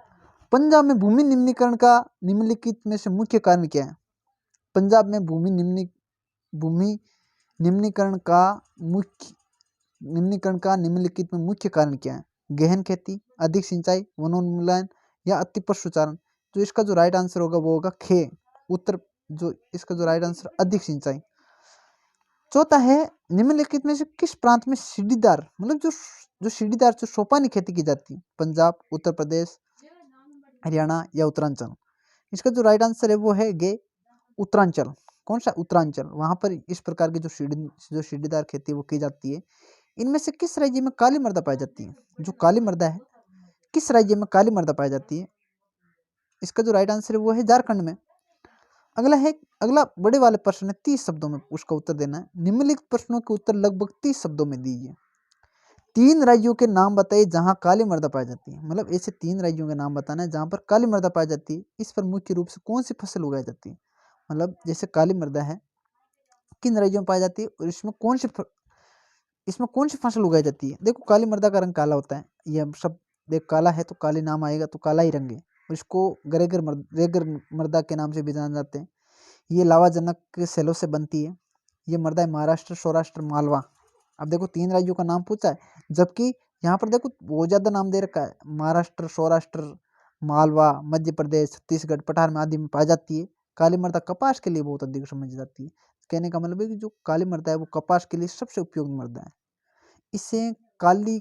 पंजाब में भूमि निम्नीकरण का निम्नलिखित में से मुख्य कारण क्या है। पंजाब में भूमि निम्नीकरण का निम्नलिखित में मुख्य कारण क्या है। गहन खेती, अधिक सिंचाई, वनोन्मूलन या अति पशुचारण। जो इसका जो राइट आंसर होगा वो होगा खे, उत्तर। जो इसका जो राइट आंसर अधिक सिंचाई। चौथा है निम्नलिखित में से किस प्रांत में सीढ़ीदार, मतलब जो सीढ़ीदार जो सोपानी खेती की जाती है। पंजाब, उत्तर प्रदेश, हरियाणा या उत्तरांचल। इसका जो राइट आंसर है वो है गे, उत्तरांचल। कौन सा, उत्तरांचल। वहां पर इस प्रकार की जो सीढ़ीदार खेती वो की जाती है। इनमें से किस राज्य में काली मृदा पाई जाती है। जो काली मृदा है, किस राज्य में काली मृदा पाई जाती है। इसका जो राइट आंसर है वो है झारखंड में। अगला बड़े वाले प्रश्न है, 30 शब्दों में उसका उत्तर देना है। निम्नलिखित प्रश्नों के उत्तर लगभग 30 शब्दों में दीजिए। 3 राज्यों के नाम बताइए जहां काली मृदा पाई जाती है। मतलब ऐसे 3 राज्यों के नाम बताना है जहां पर काली मृदा पाई जाती है। इस पर मुख्य रूप से कौन सी फसल उगाई जाती है। मतलब जैसे काली मृदा है किन राज्यों में पाई जाती है और इसमें कौन सी फसल उगाई जाती है। देखो काली मृदा का रंग काला होता है, ये हम सब देख, काला है तो काली नाम आएगा तो काला ही रंग है। और इसको रेगर मृदा के नाम से भी जाना जाते हैं। ये लावाजनक सेलों से बनती है। ये मृदा है महाराष्ट्र, सौराष्ट्र, मालवा। अब देखो 3 राज्यों का नाम पूछा है, जबकि यहाँ पर देखो बहुत ज़्यादा नाम दे रखा है। महाराष्ट्र, सौराष्ट्र, मालवा, मध्य प्रदेश, छत्तीसगढ़, पठार में आदि में पाई जाती है। काली मृदा कपास के लिए बहुत अधिक समझी जाती है। कहने का मतलब है कि जो काली मृदा है वो कपास के लिए सबसे उपयोगी मृदा है। इसे काली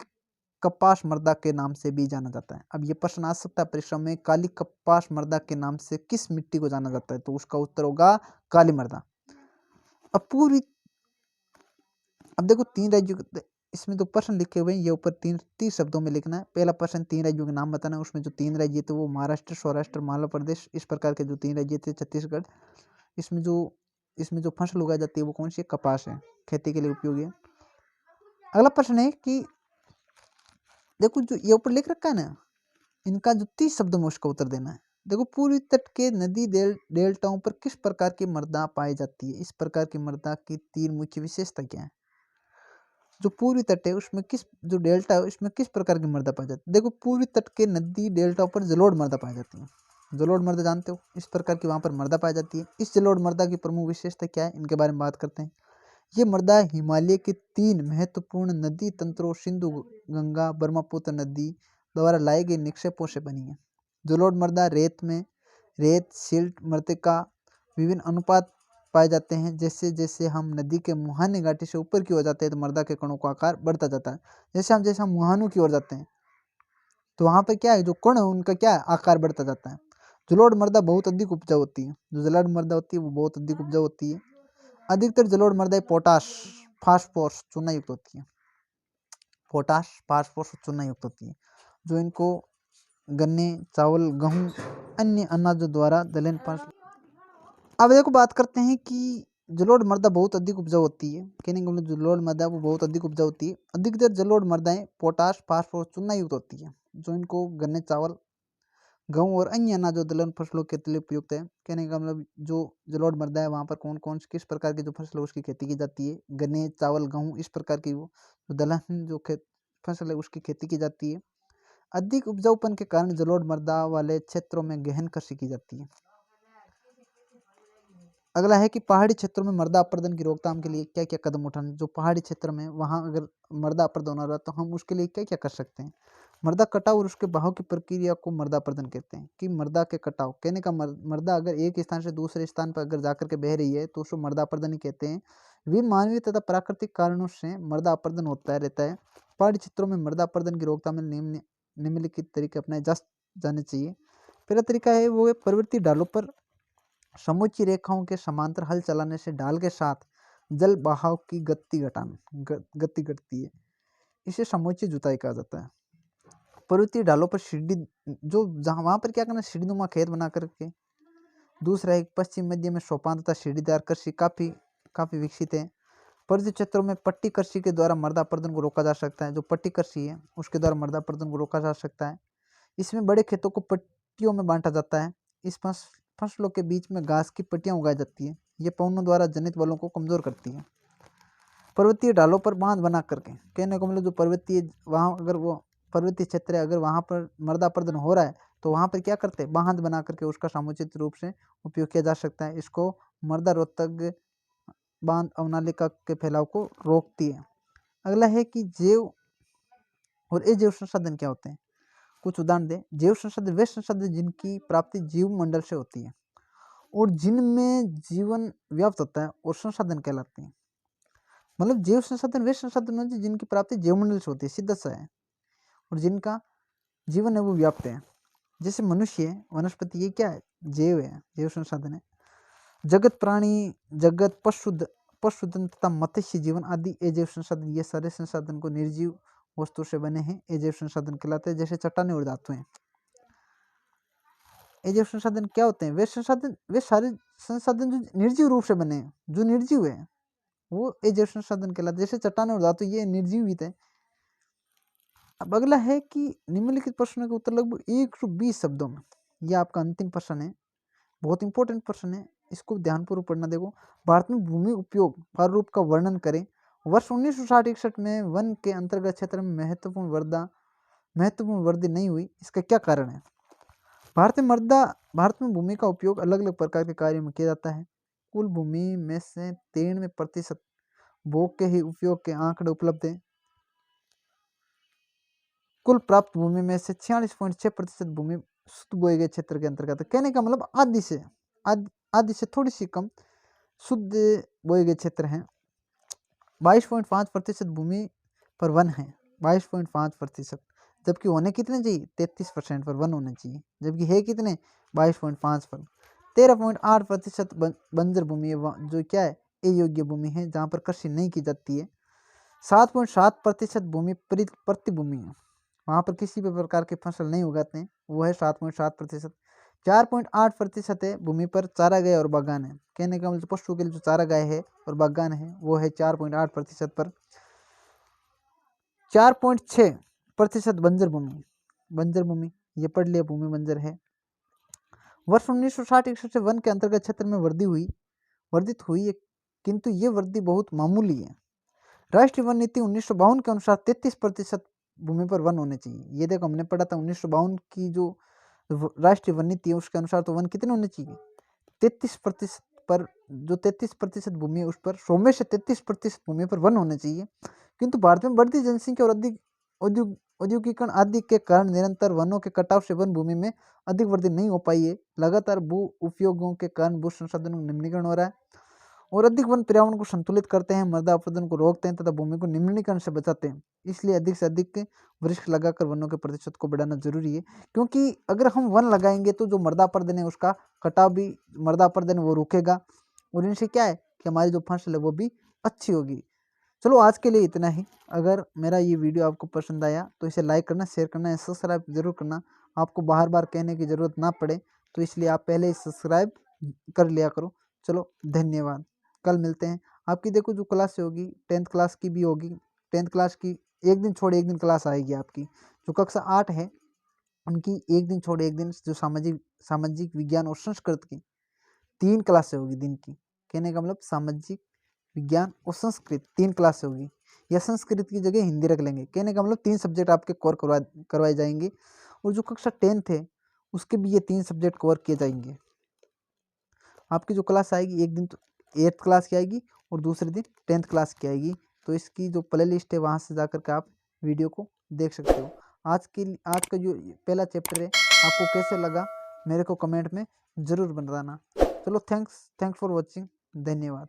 कपास मृदा के नाम से भी जाना जाता है। अब ये प्रश्न आ सकता है परीक्षा में, काली कपास मृदा के नाम से किस मिट्टी को जाना जाता है। तो उसका उत्तर होगा काली मृदा। अब पूर्वी अब देखो 3 राज्यों इसमें जो प्रश्न लिखे हुए हैं ये ऊपर 30 शब्दों में लिखना है। पहला प्रश्न 3 राज्यों के नाम बताना है। उसमें जो 3 राज्य थे वो महाराष्ट्र, सौराष्ट्र, मालवा प्रदेश, इस प्रकार के जो 3 राज्य थे, छत्तीसगढ़। इसमें जो फसल उगाई जाती है वो कौन सी है? कपास है, खेती के लिए उपयोगी है। अगला प्रश्न है कि देखो जो ये ऊपर लिख रखा है ना, इनका जो 30 शब्दों में उसका उत्तर देना है। देखो पूर्वी तट के नदी डेल्टाओं पर किस प्रकार की मृदा पाई जाती है? इस प्रकार की मृदा की 3 मुख्य विशेषता क्या है? जो पूर्वी तट है उसमें जो डेल्टा है उसमें किस प्रकार की मृदा पाई जाती है? देखो पूर्वी तट के नदी डेल्टाओं पर जलोढ़ मृदा पाई जाती है। जलोढ़ मृदा जानते हो, इस प्रकार की वहाँ पर मृदा पाई जाती है। इस जलोढ़ मृदा की प्रमुख विशेषता क्या है? इनके बारे में बात करते हैं। ये मृदा हिमालय के 3 महत्वपूर्ण नदी तंत्रों सिंधु, गंगा, ब्रह्मपुत्र नदी द्वारा लाए गए निक्षेपों से बनी है। जलोढ़ मृदा रेत, सिल्ट, मृत्तिका विभिन्न अनुपात पाए जाते हैं। जैसे जैसे हम नदी के मुहाने घाटी से ऊपर की ओर जाते हैं तो मृदा के कणों का आकार बढ़ता जाता है। जैसे हम मुहानों की ओर जाते हैं तो वहाँ पर क्या है, जो कण है उनका क्या है, आकार बढ़ता जाता है। जलोढ़ मृदा बहुत अधिक उपजाऊ होती है। जो जलोढ़ मृदा होती है वो बहुत अधिक उपजाऊ होती है। अधिकतर जलोढ़ मृदा पोटाश, फास्फोरस, चूना युक्त होती है। पोटाश, फास्फोरस, चूना युक्त होती है, जो इनको गन्ने, चावल, गेहूँ, अन्य अनाजों द्वारा दलहन फसल। अब देखो बात करते हैं कि जलोढ़ मृदा बहुत अधिक उपजाऊ होती है। कहने का मतलब जलोढ़ मृदा वो बहुत अधिक उपजाऊ होती है। अधिकतर जलोढ़ मृदाएं पोटाश, फास्फोरस, चूना युक्त होती है, जो इनको गन्ने, चावल, गेहूँ और अन्य अनाजों दलहन फसलों के लिए उपयुक्त है। कहने का मतलब जो जलोढ़ मृदा है वहाँ पर कौन कौन किस प्रकार की जो फसल है उसकी खेती की जाती है। गन्ने, चावल, गेहूँ, इस प्रकार की वो जो दलहन जो फसल है उसकी खेती की जाती है। अधिक उपजाऊपन के कारण जलोढ़ मृदा वाले क्षेत्रों में गहन कृषि की जाती है। अगला है कि पहाड़ी क्षेत्रों में मृदा अपरदन की रोकथाम के लिए क्या क्या कदम उठाने। जो पहाड़ी क्षेत्र में वहाँ अगर मृदा अपरदन हो रहा है तो हम उसके लिए क्या क्या कर सकते हैं? मृदा कटाव और उसके बहाव की प्रक्रिया को मृदा अपरदन कहते हैं। कि मृदा के कटाव कहने का मृदा अगर एक स्थान से दूसरे स्थान पर अगर जाकर के बह रही है तो उसको मृदा अपरदन ही कहते हैं। वी मानवीय तथा प्राकृतिक कारणों से मृदा अपरदन होता रहता है। पहाड़ी क्षेत्रों में मृदा अपरदन की रोकथाम में निम्नलिखित तरीके अपनाए जाने चाहिए। पहला तरीका है वो है प्रवृत्ति ढालों पर समोच्च रेखाओं के समांतर हल चलाने से ढाल के साथ जल बहाव की गति घटती है। इसे समोच्च जुताई कहा जाता है। पर्वतीय ढालों पर सीढ़ी जो जहाँ वहाँ पर क्या करना, सीढ़ीनुमा खेत बना करके। दूसरा एक पश्चिम मध्य में सोपान तथा सीढ़ीदार कृषि काफी विकसित है। पर्वतीय क्षेत्रों में पट्टी कृषि के द्वारा मृदा अपरदन को रोका जा सकता है। जो पट्टी कृषि है उसके द्वारा मृदा अपरदन को रोका जा सकता है। इसमें बड़े खेतों को पट्टियों में बांटा जाता है। इस फसलों के बीच में घास की पट्टियां उगाई जाती है। ये पवनों द्वारा जनित बलों को कमजोर करती है। पर्वतीय ढालों पर बांध बना करके, कहने को मतलब जो पर्वतीय वहाँ अगर वो पर्वतीय क्षेत्र है अगर वहाँ पर मृदा अपरदन हो रहा है तो वहाँ पर क्या करते हैं, बांध बना करके उसका समुचित रूप से उपयोग किया जा सकता है। इसको मृदा रोधक बांध अवनालिका के फैलाव को रोकती है। अगला है कि जैव और अजैव संसाधन क्या होते हैं। कुछ उदाहरण दें। जैव संसाधन वे संसाधन जिनकी प्राप्ति जीव मंडल से होती है और जिनमें जीवन व्याप्त होता है और संसाधन कहलाते हैं। मतलब जैव संसाधन वे संसाधन होते हैं जिनकी प्राप्ति जैवमंडल से होती है, सीधा सा है, और जिनका जीवन है वो व्याप्त है। जैसे मनुष्य है, वनस्पति, ये क्या है, जैव है, जैव संसाधन है। जगत प्राणी जगत, पशुधन तथा मत्स्य जीवन आदि अजैव संसाधन। ये सारे संसाधन को निर्जीव वस्तु से बने हैं अजैव संसाधन कहलाते हैं। जैसे चट्टानें और धातुएं। अजैव संसाधन क्या होते हैं, वे सारे संसाधन जो निर्जीव रूप से बने हैं, जो निर्जीव है वो अजैव संसाधन कहलाते हैं। जैसे चट्टानें और धातु ये निर्जीवित है। अब अगला है कि निम्नलिखित प्रश्नों के उत्तर लगभग 120 शब्दों में। यह आपका अंतिम प्रश्न है, बहुत इंपॉर्टेंट प्रश्न है, इसको ध्यानपूर्वक पढ़ना। देखो, भारत में भूमि उपयोग प्रारूप का वर्णन करें। वर्ष 1960-61 में वन के अंतर्गत क्षेत्र में महत्वपूर्ण वृद्धि नहीं हुई, इसका क्या कारण है। भारत में भूमि का उपयोग अलग अलग प्रकार के कार्यों में किया जाता है। कुल भूमि में से 93% भोग के ही उपयोग के आंकड़े उपलब्ध हैं। कुल प्राप्त भूमि में से 46.6% भूमि शुद्ध बोए गए क्षेत्र के अंतर्गत। कहने का मतलब आधी से थोड़ी सी कम शुद्ध बोए गए क्षेत्र हैं। 22.5% भूमि पर वन है, 22.5%, जबकि होने कितने चाहिए, 33% पर वन होने चाहिए, जबकि है कितने, 22.5 पर। 13.8% बंजर भूमि है, जो क्या है, अयोग्य भूमि है, जहाँ पर कृषि नहीं की जाती है। 7.7% भूमि प्रतिभूमि है, वहाँ पर किसी भी प्रकार की फसल नहीं उगाते हैं, वो है 7.7%। 4.8% है भूमि पर चारागाह और बागान है। कहने का मतलब पशुओं के लिए जो चारागाह है और बागान है वो है 4.8% पर। 4.6% बंजर भूमि, ये पढ़ लिया, भूमि बंजर है। वर्ष 1960-61 से वन के अंतर्गत क्षेत्र में वर्धित हुई है, किंतु ये वृद्धि बहुत मामूली है। राष्ट्रीय वन नीति 1952 के अनुसार 33% भूमि पर वन होने चाहिए। ये देखो हमने पढ़ा था 1952 की जो राष्ट्रीय वन नीति है उसके अनुसार तो वन कितने होने चाहिए, 33% पर। जो 33% भूमि है उस पर 100 में से 33% भूमि पर वन होने चाहिए, किंतु भारत में बढ़ती जनसंख्या और अधिक औद्योगिकरण आदि के कारण निरंतर वनों के कटाव से वन भूमि में अधिक वृद्धि नहीं हो पाई है। लगातार भू उपयोगों के कारण भू संसाधनों का निम्नीकरण हो रहा है और अधिक वन पर्यावरण को संतुलित करते हैं, मृदा अपरदन को रोकते हैं तथा भूमि को निम्नीकरण से बचाते हैं। इसलिए अधिक से अधिक वृक्ष लगाकर वनों के प्रतिशत को बढ़ाना जरूरी है, क्योंकि अगर हम वन लगाएंगे तो जो मृदा अपरदन है उसका कटाव भी, मृदा अपरदन वो रुकेगा और इनसे क्या है कि हमारी जो फसल है वो भी अच्छी होगी। चलो आज के लिए इतना ही। अगर मेरा ये वीडियो आपको पसंद आया तो इसे लाइक करना, शेयर करना, सब्सक्राइब जरूर करना। आपको बार बार कहने की ज़रूरत ना पड़े तो इसलिए आप पहले ही सब्सक्राइब कर लिया करो। चलो धन्यवाद, कल मिलते हैं। आपकी देखो जो क्लास होगी 10th क्लास की भी होगी, 10th क्लास की एक दिन छोड़ एक दिन क्लास आएगी। आपकी जो कक्षा 8 है उनकी एक दिन छोड़ एक दिन जो सामाजिक विज्ञान और संस्कृत की 3 क्लासें होगी दिन की। कहने का मतलब सामाजिक विज्ञान और संस्कृत 3 क्लास होगी, या संस्कृत की जगह हिंदी रख लेंगे। कहने का मतलब 3 सब्जेक्ट आपके कवर करवाए जाएंगे और जो कक्षा 10th है उसके भी ये 3 सब्जेक्ट कवर किए जाएंगे। आपकी जो क्लास आएगी एक दिन तो 8th क्लास की आएगी और दूसरे दिन 10th क्लास की आएगी। तो इसकी जो प्ले लिस्ट है वहाँ से जाकर के आप वीडियो को देख सकते हो। आज का जो पहला चैप्टर है आपको कैसे लगा मेरे को कमेंट में ज़रूर बताना। चलो थैंक्स फॉर वॉचिंग, धन्यवाद।